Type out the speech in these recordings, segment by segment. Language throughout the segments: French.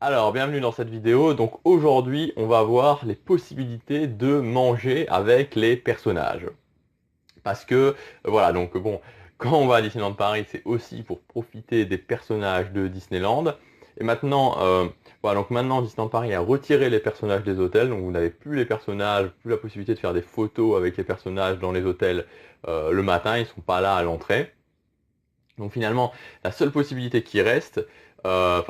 Alors, bienvenue dans cette vidéo. Donc aujourd'hui, on va voir les possibilités de manger avec les personnages. Parce que, voilà, donc bon, quand on va à Disneyland Paris, c'est aussi pour profiter des personnages de Disneyland. Et maintenant, voilà, donc maintenant Disneyland Paris a retiré les personnages des hôtels, donc vous n'avez plus les personnages, plus la possibilité de faire des photos avec les personnages dans les hôtels le matin, ils ne sont pas là à l'entrée. Donc finalement, la seule possibilité qui reste, la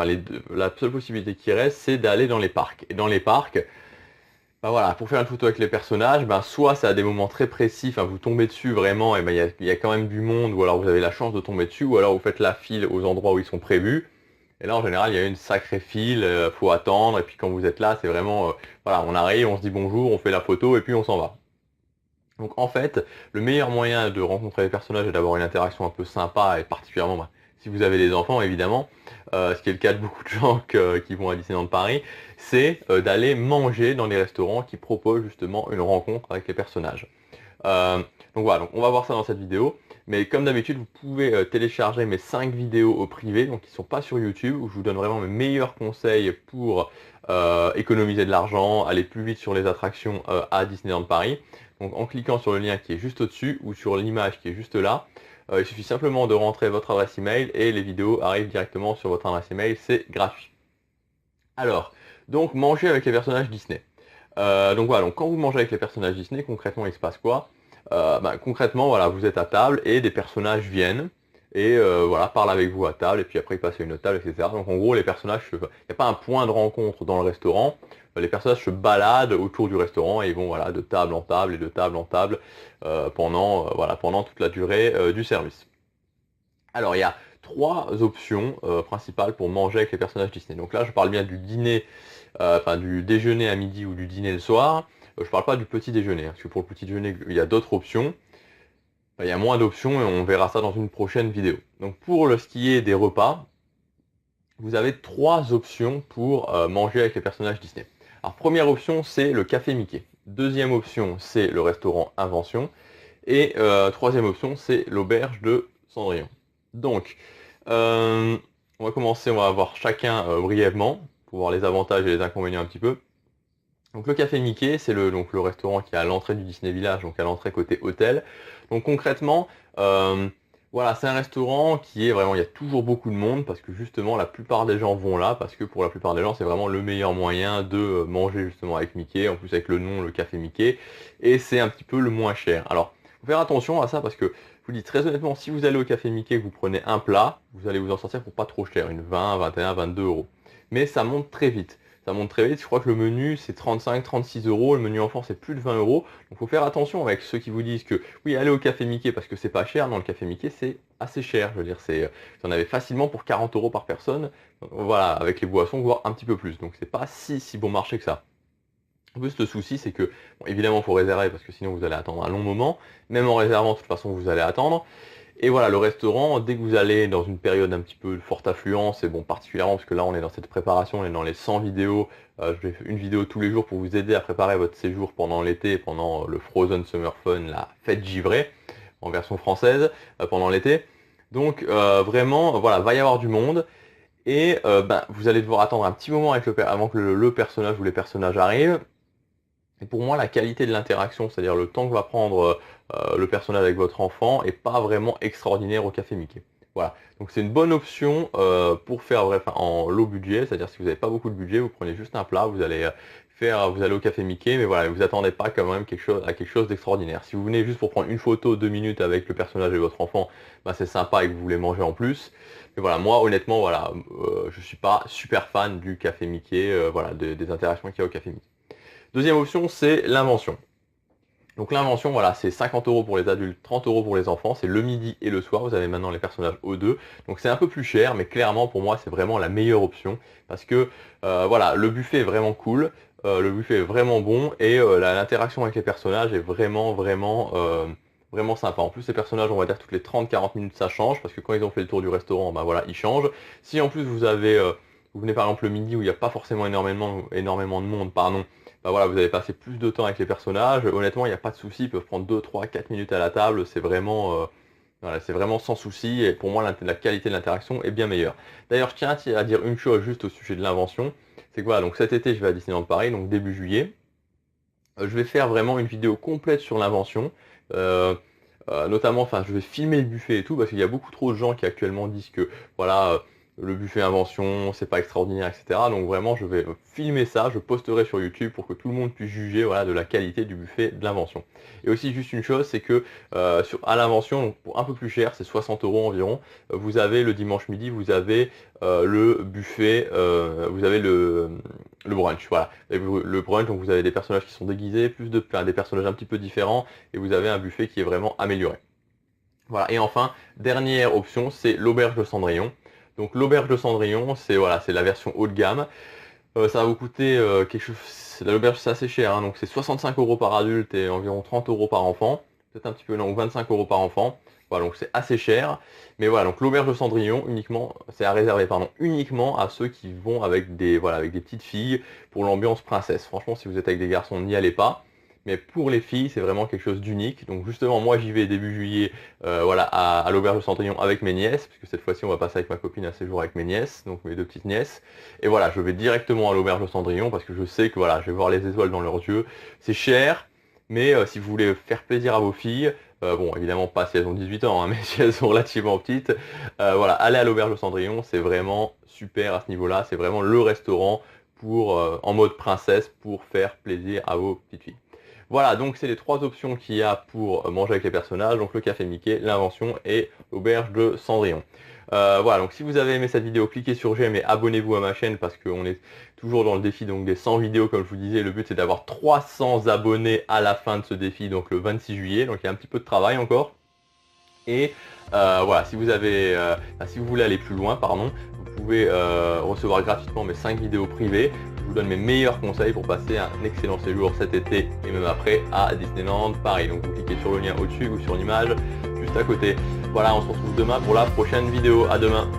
seule possibilité qui reste, c'est d'aller dans les parcs. Et dans les parcs, bah voilà, pour faire une photo avec les personnages, ben soit c'est à des moments très précis, enfin vous tombez dessus vraiment, et ben il y a quand même du monde, ou alors vous avez la chance de tomber dessus, ou alors vous faites la file aux endroits où ils sont prévus. Et là en général, il y a une sacrée file, faut attendre, et puis quand vous êtes là, c'est vraiment, voilà, on arrive, on se dit bonjour, on fait la photo, et puis on s'en va. Donc en fait, le meilleur moyen de rencontrer les personnages et d'avoir une interaction un peu sympa, et particulièrement bah, si vous avez des enfants évidemment, ce qui est le cas de beaucoup de gens qui vont à Disneyland Paris, c'est d'aller manger dans les restaurants qui proposent justement une rencontre avec les personnages. Euh, donc voilà, donc on va voir ça dans cette vidéo. Mais comme d'habitude, vous pouvez télécharger mes 5 vidéos au privé, donc qui ne sont pas sur YouTube, où je vous donne vraiment mes meilleurs conseils pour économiser de l'argent, aller plus vite sur les attractions à Disneyland Paris. Donc en cliquant sur le lien qui est juste au-dessus ou sur l'image qui est juste là, il suffit simplement de rentrer votre adresse email et les vidéos arrivent directement sur votre adresse email, c'est gratuit. Alors, donc manger avec les personnages Disney. Donc voilà, donc quand vous mangez avec les personnages Disney, concrètement il se passe quoi? Concrètement, voilà, vous êtes à table et des personnages viennent et voilà, parlent avec vous à table et puis après ils passent à une autre table, etc. Donc en gros, les personnages, il n'y a pas un point de rencontre dans le restaurant. Les personnages se baladent autour du restaurant et ils vont voilà, de table en table et de table en table pendant toute la durée du service. Alors il y a trois options principales pour manger avec les personnages Disney. Donc là, je parle bien du dîner, enfin du déjeuner à midi ou du dîner le soir. Je parle pas du petit déjeuner, hein, parce que pour le petit déjeuner, il y a d'autres options. Enfin, il y a moins d'options et on verra ça dans une prochaine vidéo. Donc pour ce qui est des repas, vous avez trois options pour manger avec les personnages Disney. Alors première option, c'est le café Mickey. Deuxième option, c'est le restaurant Invention. Et troisième option, c'est l'auberge de Cendrillon. Donc, euh, on va commencer, on va voir chacun brièvement, pour voir les avantages et les inconvénients un petit peu. Donc le Café Mickey, c'est le restaurant qui est à l'entrée du Disney Village, donc à l'entrée côté hôtel. Donc concrètement, voilà, c'est un restaurant qui est vraiment, il y a toujours beaucoup de monde, parce que justement la plupart des gens vont là, parce que pour la plupart des gens, c'est vraiment le meilleur moyen de manger justement avec Mickey, en plus avec le nom, le Café Mickey, et c'est un petit peu le moins cher. Alors, faut faire attention à ça, parce que je vous dis très honnêtement, si vous allez au Café Mickey, que vous prenez un plat, vous allez vous en sortir pour pas trop cher, une 20, 21, 22 euros. Mais ça monte très vite. Ça monte très vite, je crois que le menu c'est 35, 36 euros, le menu enfant c'est plus de 20 euros. Donc il faut faire attention avec ceux qui vous disent que oui, allez au Café Mickey parce que c'est pas cher. Non, le Café Mickey c'est assez cher, je veux dire, vous en avez facilement pour 40 euros par personne, voilà, avec les boissons, voire un petit peu plus. Donc c'est pas si bon marché que ça. En plus, le souci, c'est que, bon, évidemment, il faut réserver parce que sinon vous allez attendre un long moment. Même en réservant, de toute façon, vous allez attendre. Et voilà, le restaurant, dès que vous allez dans une période un petit peu de forte affluence, et bon, particulièrement parce que là, on est dans cette préparation, on est dans les 100 vidéos. Je vais faire une vidéo tous les jours pour vous aider à préparer votre séjour pendant l'été, pendant le Frozen Summer Fun, la fête givrée, en version française, pendant l'été. Donc, vraiment, voilà, va y avoir du monde. Et vous allez devoir attendre un petit moment avant que le personnage ou les personnages arrivent. Et pour moi, la qualité de l'interaction, c'est-à-dire le temps que va prendre le personnage avec votre enfant, est pas vraiment extraordinaire au Café Mickey. Voilà, donc c'est une bonne option pour faire en low budget, c'est-à-dire si vous n'avez pas beaucoup de budget, vous prenez juste un plat, vous allez au Café Mickey, mais voilà, vous attendez pas quand même à quelque chose d'extraordinaire. Si vous venez juste pour prendre une photo 2 minutes avec le personnage et votre enfant, bah, c'est sympa et que vous voulez manger en plus. Mais voilà, moi honnêtement, voilà, je suis pas super fan du Café Mickey, voilà, des interactions qu'il y a au Café Mickey. Deuxième option, c'est l'invention. Donc l'invention, voilà, c'est 50 euros pour les adultes, 30 euros pour les enfants, c'est le midi et le soir, vous avez maintenant les personnages O2, donc c'est un peu plus cher, mais clairement pour moi c'est vraiment la meilleure option, parce que voilà, le buffet est vraiment cool, le buffet est vraiment bon, et l'interaction avec les personnages est vraiment sympa. En plus les personnages, on va dire toutes les 30-40 minutes ça change, parce que quand ils ont fait le tour du restaurant, bah voilà, ils changent. Si en plus vous venez par exemple le midi où il n'y a pas forcément énormément de monde, pardon, bah voilà, vous allez passer plus de temps avec les personnages. Honnêtement, il n'y a pas de souci, ils peuvent prendre 2, 3, 4 minutes à la table. C'est vraiment, Voilà, c'est vraiment sans souci et pour moi la qualité de l'interaction est bien meilleure. D'ailleurs, je tiens à dire une chose juste au sujet de l'invention, c'est que voilà, donc cet été je vais à Disneyland Paris, donc début juillet. Je vais faire vraiment une vidéo complète sur l'invention. Euh, Notamment, enfin, je vais filmer le buffet et tout, parce qu'il y a beaucoup trop de gens qui actuellement disent que voilà, le buffet invention, c'est pas extraordinaire, etc. Donc vraiment, je vais filmer ça, je posterai sur YouTube pour que tout le monde puisse juger voilà, de la qualité du buffet de l'invention. Et aussi, juste une chose, c'est que à l'invention, donc pour un peu plus cher, c'est 60 € environ, vous avez le dimanche midi, vous avez le buffet, vous avez le brunch, voilà. Et le brunch, donc vous avez des personnages qui sont déguisés, enfin, des personnages un petit peu différents, et vous avez un buffet qui est vraiment amélioré. Voilà. Et enfin, dernière option, c'est l'auberge de Cendrillon. Donc l'auberge de Cendrillon, c'est voilà, c'est la version haut de gamme. Ça va vous coûter quelque chose. L'auberge c'est assez cher, hein, donc c'est 65 € par adulte et environ 30 € par enfant. Peut-être un petit peu non, ou 25 € par enfant. Voilà, donc c'est assez cher. Mais voilà, donc l'auberge de Cendrillon uniquement, c'est à réserver, pardon, uniquement à ceux qui vont avec des voilà, avec des petites filles pour l'ambiance princesse. Franchement, si vous êtes avec des garçons, n'y allez pas. Mais pour les filles, c'est vraiment quelque chose d'unique. Donc justement, moi j'y vais début juillet voilà, à l'auberge de Cendrillon avec mes nièces, puisque cette fois-ci on va passer avec ma copine un séjour avec mes nièces, donc mes deux petites nièces. Et voilà, je vais directement à l'auberge de Cendrillon parce que je sais que voilà, je vais voir les étoiles dans leurs yeux. C'est cher, mais si vous voulez faire plaisir à vos filles, bon évidemment pas si elles ont 18 ans, hein, mais si elles sont relativement petites, voilà, allez à l'auberge de Cendrillon, c'est vraiment super à ce niveau-là, c'est vraiment le restaurant pour, en mode princesse pour faire plaisir à vos petites filles. Voilà, donc c'est les trois options qu'il y a pour manger avec les personnages, donc le café Mickey, l'invention et l'auberge de Cendrillon. Voilà, donc si vous avez aimé cette vidéo, cliquez sur j'aime et abonnez-vous à ma chaîne parce qu'on est toujours dans le défi donc des 100 vidéos comme je vous disais. Le but c'est d'avoir 300 abonnés à la fin de ce défi, donc le 26 juillet, donc il y a un petit peu de travail encore. Et voilà, si vous voulez aller plus loin, pardon, vous pouvez recevoir gratuitement mes 5 vidéos privées. Je vous donne mes meilleurs conseils pour passer un excellent séjour cet été et même après à Disneyland Paris. Donc vous cliquez sur le lien au-dessus ou sur l'image juste à côté. Voilà, on se retrouve demain pour la prochaine vidéo. À demain.